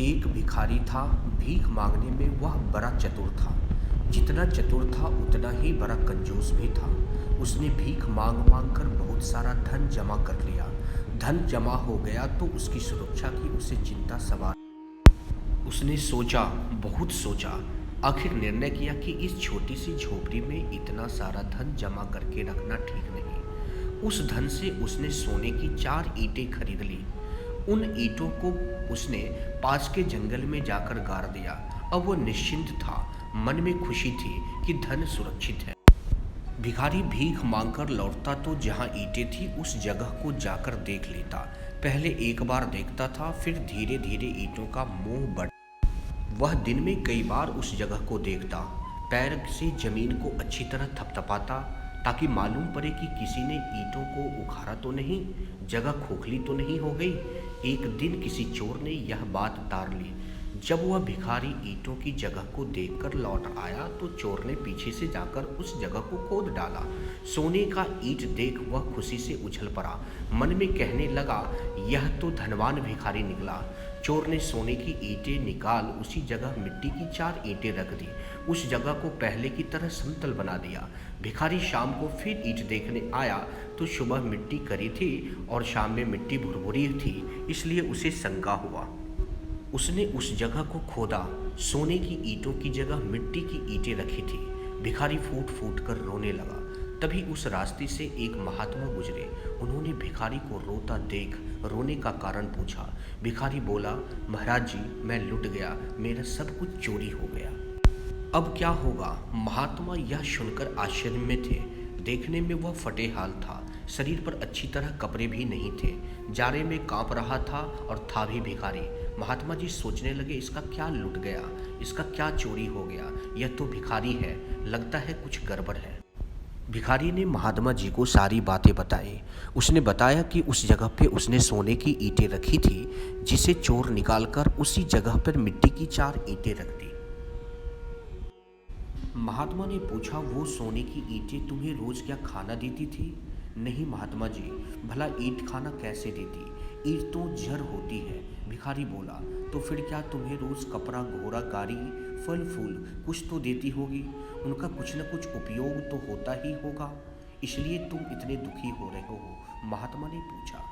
एक भिखारी था। भीख मांगने में वह बड़ा चतुर था। जितना चतुर था उतना ही बड़ा कंजूस भी था। उसने भीख मांग मांग कर बहुत सारा धन जमा कर लिया। धन जमा हो गया तो उसकी सुरक्षा की उसे चिंता सवार। उसने सोचा, बहुत सोचा। आखिर निर्णय किया कि इस छोटी सी झोपड़ी में इतना सारा धन जमा करके रखना ठीक नहीं। उस धन से उसने सोने की 4 ईंटें खरीद ली। उन ईंटों को उसने पास के जंगल में जाकर गाड़ दिया। अब वो निश्चिंत था। मन में खुशी थी कि धन सुरक्षित है। भिखारी भीख मांगकर लौटता तो जहाँ ईंटें थी उस जगह को जाकर देख लेता। पहले एक बार देखता था, फिर धीरे धीरे ईंटों का मोह बढ़। वह दिन में कई बार उस जगह को देखता, पैर से जमीन को अच्छी तरह थपथपाता ताकि मालूम पड़े कि किसी ने ईंटों को उखाड़ा तो नहीं, जगह खोखली तो नहीं हो गई। एक दिन किसी चोर ने यह बात तार ली। जब वह भिखारी ईंटों की जगह को देखकर लौट आया तो चोर ने पीछे से जाकर उस जगह को खोद डाला। सोने का ईंट देख वह खुशी से उछल पड़ा। मन में कहने लगा, यह तो धनवान भिखारी निकला। चोर ने सोने की ईंटें निकाल उसी जगह मिट्टी की 4 ईंटें रख दी। उस जगह को पहले की तरह समतल बना दिया। भिखारी शाम को फिर ईंट देखने आया तो सुबह मिट्टी करी थी और शाम में मिट्टी भुरभुरी थी, इसलिए उसे शंका हुआ। उसने उस जगह को खोदा। सोने की ईंटों की जगह मिट्टी की ईंटें रखी थी। भिखारी फूट फूट कर रोने लगा। तभी उस रास्ते से एक महात्मा गुजरे। उन्होंने भिखारी को रोता देख रोने का कारण पूछा। भिखारी बोला, महाराज जी, मैं लुट गया, मेरा सब कुछ चोरी हो गया। अब क्या होगा? महात्मा यह सुनकर आश्चर्य में थे। देखने में वह फटे हाल था। शरीर पर अच्छी तरह कपड़े भी नहीं थे। जाड़े में कांप रहा था और था भी भिखारी। महात्मा जी सोचने लगे, इसका क्या लुट गया, इसका क्या चोरी हो गया? यह तो भिखारी है, लगता है कुछ गड़बड़ है। भिखारी ने महात्मा जी को सारी बातें बताई। उसने बताया कि उस जगह पे उसने सोने की ईंटें रखी थी, जिसे चोर निकालकर उसी जगह पर मिट्टी की 4 ईंटें रख दी। महात्मा ने पूछा, वो सोने की ईंटें तुम्हें रोज क्या खाना देती थी? नहीं महात्मा जी, भला ईंट खाना कैसे देती? ईंट तो जड़ होती है। भिखारी बोला, तो फिर क्या तुम्हें रोज कपड़ा, घोड़ा, गाड़ी, फल फूल कुछ तो देती होगी? उनका कुछ न कुछ उपयोग तो होता ही होगा, इसलिए तुम इतने दुखी हो रहे हो? महात्मा ने पूछा।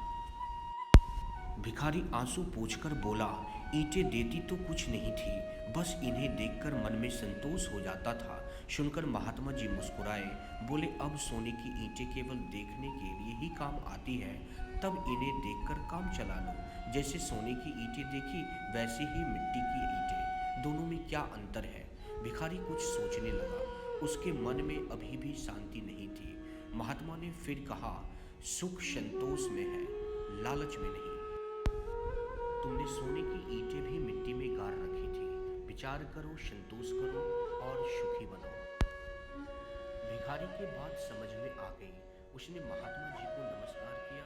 भिखारी आंसू पोंछकर बोला, ईंटें देती तो कुछ नहीं थी, बस इन्हें देखकर मन में संतोष हो जाता था। सुनकर महात्मा जी मुस्कुराए, बोले, अब सोने की ईंटें केवल देखने के लिए ही काम आती है, तब इन्हें देखकर काम चला लो। जैसे सोने की ईंटें देखी वैसे ही मिट्टी की ईंटें, दोनों में क्या अंतर है? भिखारी कुछ सोचने लगा। उसके मन में अभी भी शांति नहीं थी। महात्मा ने फिर कहा, सुख संतोष में है, लालच में नहीं। तुमने सोने की ईंटें भी मिट्टी में गाड़ रखी थी। विचार करो, संतोष करो और सुखी बनो। भिखारी की बात समझ में आ गई। उसने महात्मा जी को नमस्कार किया